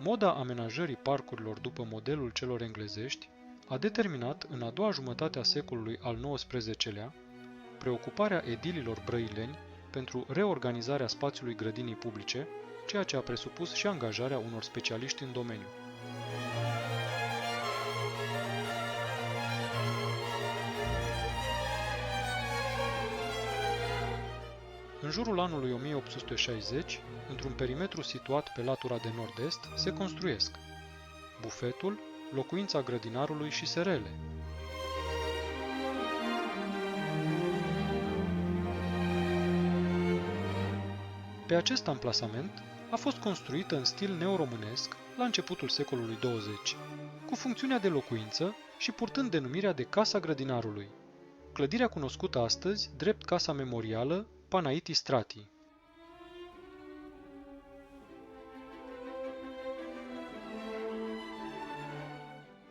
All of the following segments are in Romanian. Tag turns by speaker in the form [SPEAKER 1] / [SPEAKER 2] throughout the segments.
[SPEAKER 1] Moda amenajării parcurilor după modelul celor englezești a determinat în a doua jumătate a secolului al XIX-lea preocuparea edililor brăileni pentru reorganizarea spațiului grădinii publice, ceea ce a presupus și angajarea unor specialiști în domeniu. În jurul anului 1860, într-un perimetru situat pe latura de nord-est, se construiesc bufetul, locuința grădinarului și serele. Pe acest amplasament a fost construită în stil neoromânesc la începutul secolului 20, cu funcțiunea de locuință și purtând denumirea de Casa Grădinarului, clădirea cunoscută astăzi drept Casa Memorială Panaiti Strati.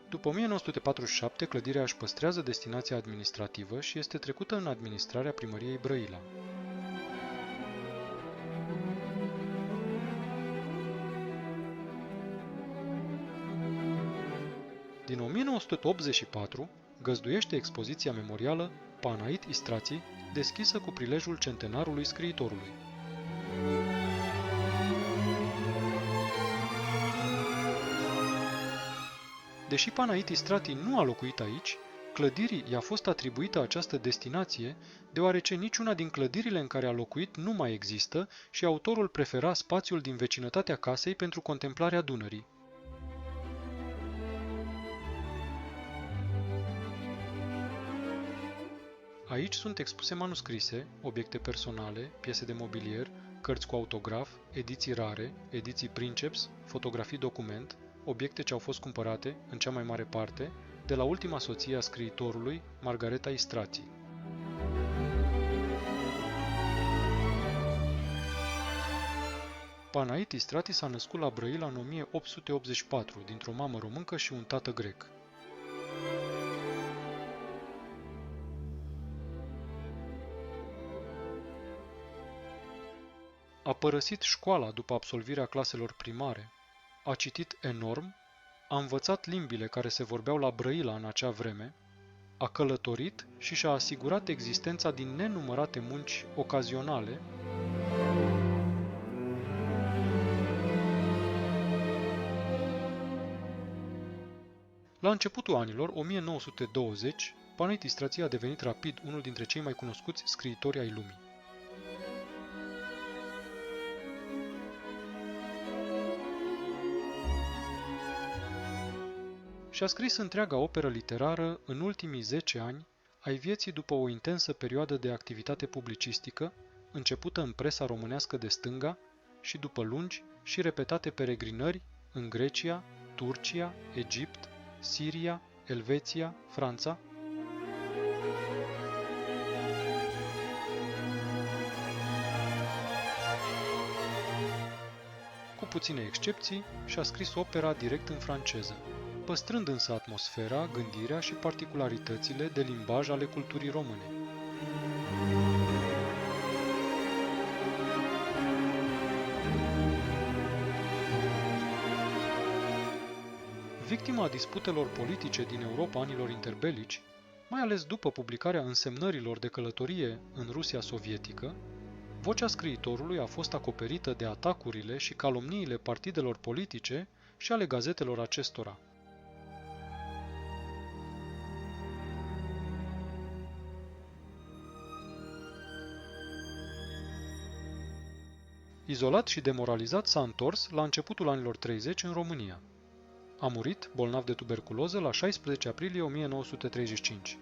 [SPEAKER 1] După 1947, clădirea își păstrează destinația administrativă și este trecută în administrarea primăriei Brăila. Din 1984, găzduiește expoziția memorială Panait Istrații, deschisă cu prilejul centenarului scriitorului. Deși Panait Istratii nu a locuit aici, clădirii i-a fost atribuită această destinație, deoarece niciuna din clădirile în care a locuit nu mai există și autorul prefera spațiul din vecinătatea casei pentru contemplarea Dunării. Aici sunt expuse manuscrise, obiecte personale, piese de mobilier, cărți cu autograf, ediții rare, ediții princeps, fotografii document, obiecte ce au fost cumpărate, în cea mai mare parte, de la ultima soție a scriitorului, Margareta Istrații. Panait Istratii s-a născut la Brăila în 1884, dintr-o mamă româncă și un tată grec. A părăsit școala după absolvirea claselor primare, a citit enorm, a învățat limbile care se vorbeau la Brăila în acea vreme, a călătorit și și-a asigurat existența din nenumărate munci ocazionale, La începutul anilor 1920, Panait Istrații a devenit rapid unul dintre cei mai cunoscuți scriitori ai lumii. Și-a scris întreaga operă literară în ultimii 10 ani ai vieții după o intensă perioadă de activitate publicistică, începută în presa românească de stânga și după lungi și repetate peregrinări în Grecia, Turcia, Egipt, Siria, Elveția, Franța. Cu puține excepții, și-a scris opera direct în franceză, păstrând însă atmosfera, gândirea și particularitățile de limbaj ale culturii române. Victima disputelor politice din Europa anilor interbelici, mai ales după publicarea însemnărilor de călătorie în Rusia sovietică, vocea scriitorului a fost acoperită de atacurile și calomniile partidelor politice și ale gazetelor acestora. Izolat și demoralizat, s-a întors la începutul anilor 30 în România. A murit, bolnav de tuberculoză, la 16 aprilie 1935.